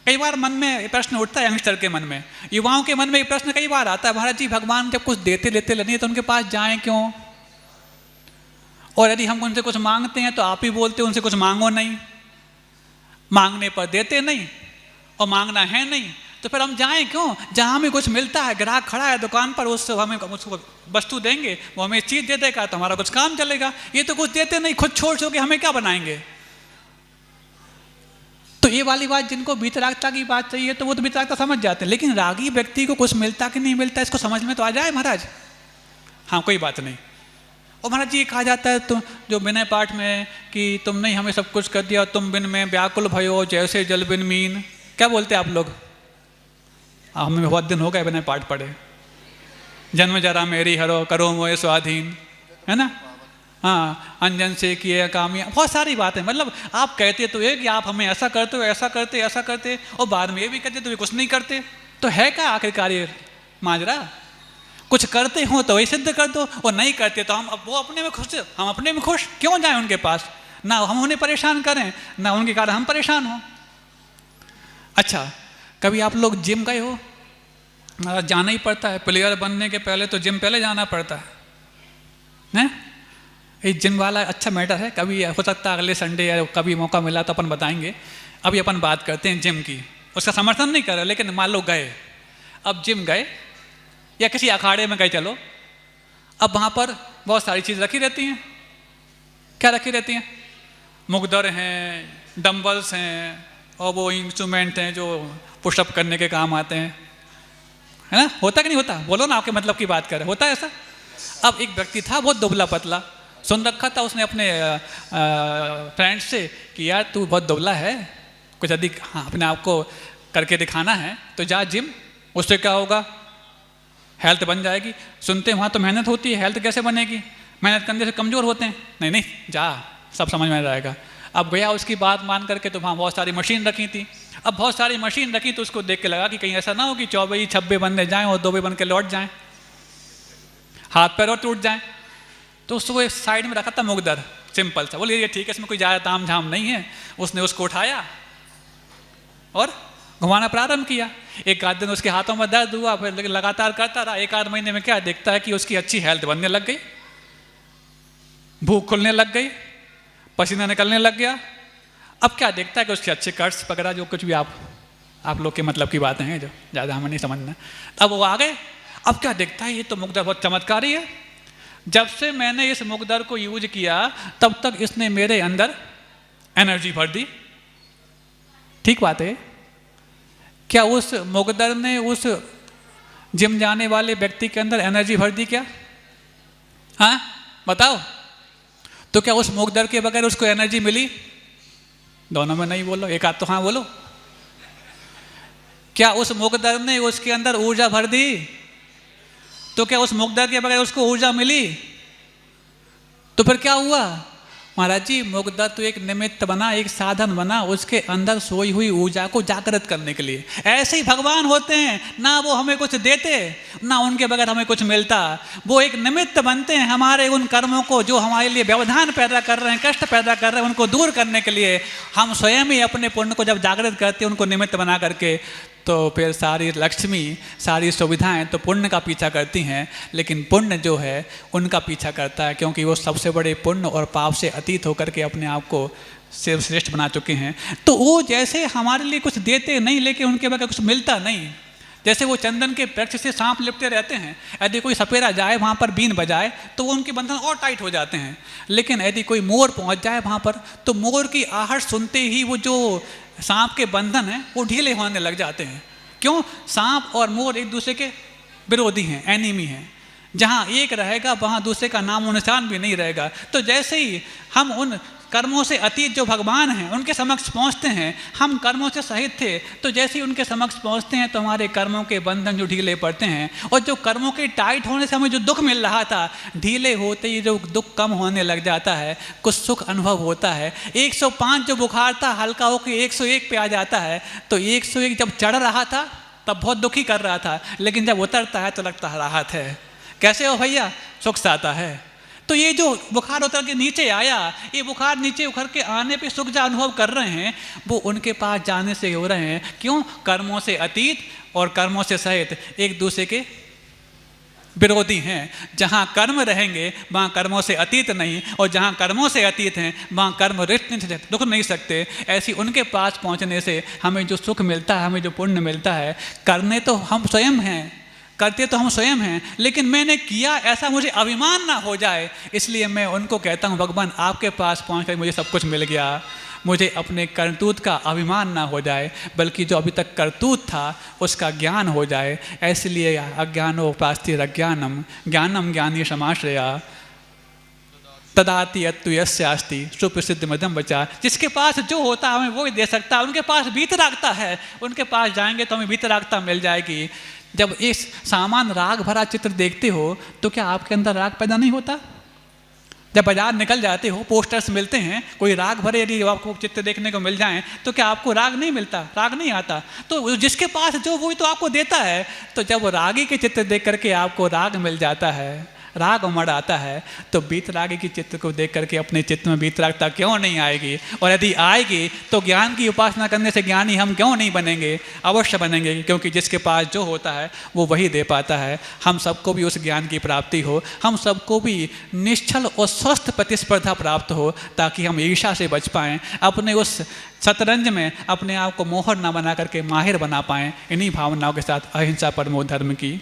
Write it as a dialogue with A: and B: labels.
A: कई बार मन में प्रश्न उठता है, यंगस्टर के मन में, युवाओं के मन में ये प्रश्न कई बार आता है, महाराज जी भगवान जब कुछ देते लेते नहीं तो उनके पास जाएं क्यों? और यदि हम उनसे कुछ मांगते हैं तो आप ही बोलते उनसे कुछ मांगो नहीं, मांगने पर देते नहीं, और मांगना है नहीं तो फिर हम जाएं क्यों? जहां हमें कुछ मिलता है, ग्राहक खड़ा है दुकान पर, उससे हमें उसको वस्तु देंगे, वो हमें चीज दे देगा तो हमारा कुछ काम चलेगा। ये तो कुछ देते नहीं, खुद छोड़ छोड़ के हमें क्या बनाएंगे? तो ये वाली बात, जिनको वीतरागता की बात चाहिए तो वो तो वीतरागता समझ जाते हैं, लेकिन रागी व्यक्ति को कुछ मिलता कि नहीं मिलता इसको समझ में तो आ जाए महाराज। हाँ कोई बात नहीं। और महाराज जी ये कहा जाता है तुम जो विनय पाठ में कि तुमने ही हमें सब कुछ कर दिया, तुम बिन में व्याकुल भयो जैसे जल बिन मीन, क्या बोलते आप लोग? हमें बहुत दिन हो गए विनय पाठ पढ़े। जन्म जरा मेरी हरो करो मोए स्वाधीन, है ना? हाँ, अंजन से किए कामिया, बहुत सारी बातें। मतलब आप कहते तो ये कि आप हमें ऐसा करते हो, ऐसा करते, ऐसा करते, और बाद में ये भी कहते तो ये कुछ नहीं करते, तो है क्या आखिरकार ये माजरा? कुछ करते हो तो वही सिद्ध कर दो, और नहीं करते तो हम वो अपने में खुश, हम अपने में खुश क्यों जाएं उनके पास? ना हम उन्हें परेशान करें, ना उनके कारण हम परेशान हो। अच्छा, कभी आप लोग जिम गए हो? जाना ही पड़ता है, प्लेयर बनने के पहले तो जिम पहले जाना पड़ता है। ये जिम वाला अच्छा मैटर है, कभी हो सकता है अगले संडे या कभी मौका मिला तो अपन बताएंगे। अभी अपन बात करते हैं जिम की, उसका समर्थन नहीं कर रहे, लेकिन मान लो गए, अब जिम गए या किसी अखाड़े में गए, चलो, अब वहाँ पर बहुत सारी चीज़ रखी रहती हैं। क्या रखी रहती हैं? मुकदर हैं, डम्बल्स हैं, और वो इंस्ट्रूमेंट हैं जो पुशअप करने के काम आते हैं, है ना? होता कि नहीं होता? बोलो ना, आपके मतलब की बात करें, होता है ऐसा? अब एक व्यक्ति था बहुत दुबला पतला, सुन रखा था उसने अपने फ्रेंड से कि यार तू बहुत दुबला है, कुछ अधिक हाँ अपने आप को करके दिखाना है तो जा जिम, उससे क्या होगा? हेल्थ बन जाएगी। सुनते हैं वहाँ तो मेहनत होती है, हेल्थ कैसे बनेगी? मेहनत करने से कमज़ोर होते हैं। नहीं नहीं, जा, सब समझ में आएगा। अब गया, उसकी बात मान करके, तो वहाँ बहुत सारी मशीन रखी थी। अब बहुत सारी मशीन रखी तो उसको देख के लगा कि कहीं ऐसा ना हो कि 24-26 बंदे जाएँ और 2 बन के लौट जाएँ, हाथ पैर और टूट जाएँ। तो उसको एक साइड में रखा था मुकदर, सिंपल सा। बोलिए ये ठीक है, इसमें कोई ज़्यादा ताम झाम नहीं है। उसने उसको उठाया और घुमाना प्रारंभ किया। एक आध दिन उसके हाथों में दर्द हुआ, फिर लेकिन लगातार करता रहा। 1 आध महीने में क्या देखता है कि उसकी अच्छी हेल्थ बनने लग गई, भूख खुलने लग गई, पसीना निकलने लग गया। अब क्या देखता है कि उसके अच्छे कर्ट्स वगैरह, जो कुछ भी आप लोग के मतलब की बातें हैं जो ज़्यादा हमें नहीं समझना। अब वो आ गए। अब क्या देखता है, ये तो मुकदर बहुत चमत्कारी है, जब से मैंने इस मुकदर को यूज किया तब तक इसने मेरे अंदर एनर्जी भर दी। ठीक बात है। क्या उस मुकदर ने उस जिम जाने वाले व्यक्ति के अंदर एनर्जी भर दी क्या? हाँ बताओ। तो क्या उस मुकदर के बगैर उसको एनर्जी मिली? दोनों में नहीं बोलो, एक आध तो हाँ बोलो। क्या उस मुकदर ने उसके अंदर ऊर्जा भर दी? तो क्या उस मुकदर के बगैर उसको ऊर्जा मिली? तो फिर क्या हुआ? महाराज जी मुकदर तो एक निमित्त बना, एक साधन बना उसके अंदर सोई हुई ऊर्जा को जागृत करने के लिए। ऐसे ही भगवान होते हैं ना, वो हमें कुछ देते ना उनके बगैर हमें कुछ मिलता। वो एक निमित्त बनते हैं हमारे उन कर्मों को जो हमारे लिए व्यवधान पैदा कर रहे हैं, कष्ट पैदा कर रहे हैं, उनको दूर करने के लिए हम स्वयं ही अपने पुण्य को जब जागृत करते हैं उनको निमित्त बना करके, तो फिर सारी लक्ष्मी सारी सुविधाएं तो पुण्य का पीछा करती हैं, लेकिन पुण्य जो है उनका पीछा करता है, क्योंकि वो सबसे बड़े पुण्य और पाप से अतीत होकर के अपने आप को श्रेष्ठ बना चुके हैं। तो वो जैसे हमारे लिए कुछ देते नहीं, लेकिन उनके बगैर कुछ मिलता नहीं। जैसे वो चंदन के वृक्ष से सांप लिपटे रहते हैं, यदि कोई सपेरा जाए वहाँ पर बीन बजाए तो उनके बंधन और टाइट हो जाते हैं, लेकिन यदि कोई मोर पहुँच जाए वहाँ पर तो मोर की आहट सुनते ही वो जो सांप के बंधन हैं वो ढीले होने लग जाते हैं। क्यों? सांप और मोर एक दूसरे के विरोधी हैं, एनिमी हैं। जहाँ एक रहेगा वहाँ दूसरे का नामो निशान भी नहीं रहेगा। तो जैसे ही हम उन कर्मों से अतीत जो भगवान हैं उनके समक्ष पहुँचते हैं, हम कर्मों से सहित थे, तो जैसे ही उनके समक्ष पहुँचते हैं तो हमारे कर्मों के बंधन जो ढीले पड़ते हैं, और जो कर्मों के टाइट होने से हमें जो दुख मिल रहा था, ढीले होते ही जो दुख कम होने लग जाता है, कुछ सुख अनुभव होता है। 105 जो बुखार था हल्का होकर 101 पे आ जाता है। तो 101 जब चढ़ रहा था तब बहुत दुखी कर रहा था, लेकिन जब उतरता है तो लगता है राहत है। कैसे हो भैया? सुख से आता है। तो ये जो बुखार उतर के नीचे आया, ये बुखार नीचे उतर के आने पे सुख जो अनुभव कर रहे हैं वो उनके पास जाने से हो रहे हैं। क्यों? कर्मों से अतीत और कर्मों से सहित एक दूसरे के विरोधी हैं। जहाँ कर्म रहेंगे वहाँ कर्मों से अतीत नहीं, और जहाँ कर्मों से अतीत हैं वहाँ कर्म रुक नहीं सकते। ऐसी उनके पास पहुँचने से हमें जो सुख मिलता है, हमें जो पुण्य मिलता है, करने तो हम स्वयं हैं, करते तो हम स्वयं हैं, लेकिन मैंने किया ऐसा मुझे अभिमान ना हो जाए, इसलिए मैं उनको कहता हूँ भगवान आपके पास पहुँच कर मुझे सब कुछ मिल गया, मुझे अपने करतूत का अभिमान ना हो जाए, बल्कि जो अभी तक करतूत था उसका ज्ञान हो जाए। इसलिए अज्ञानोपास्ति अज्ञानम ज्ञानम ज्ञानी समाश्रया तदाति यत्तु यस्यास्ति सुप्रसिद्ध मध्यम बचा। जिसके पास जो होता है हमें वो ही दे सकता है। उनके पास वीतरागता है, उनके पास जाएंगे तो हमें वीतरागता मिल जाएगी। जब इस सामान राग भरा चित्र देखते हो तो क्या आपके अंदर राग पैदा नहीं होता? जब बाजार निकल जाते हो, पोस्टर्स मिलते हैं, कोई राग भरे यदि आपको चित्र देखने को मिल जाएं तो क्या आपको राग नहीं मिलता, राग नहीं आता? तो जिसके पास जो वही तो आपको देता है। तो जब रागी के चित्र देख करके आपको राग मिल जाता है, राग उमड़ आता है, तो बीतरागी की चित्र को देख करके अपने चित्त में बीतरागता क्यों नहीं आएगी? और यदि आएगी तो ज्ञान की उपासना करने से ज्ञानी हम क्यों नहीं बनेंगे? अवश्य बनेंगे, क्योंकि जिसके पास जो होता है वो वही दे पाता है। हम सबको भी उस ज्ञान की प्राप्ति हो, हम सबको भी निश्चल और स्वस्थ प्रतिस्पर्धा प्राप्त हो, ताकि हम ईर्ष्या से बच पाएँ, अपने उस शतरंज में अपने आप को मोहर ना बना करके माहिर बना पाएँ। इन्हीं भावनाओं के साथ अहिंसा परमो धर्म की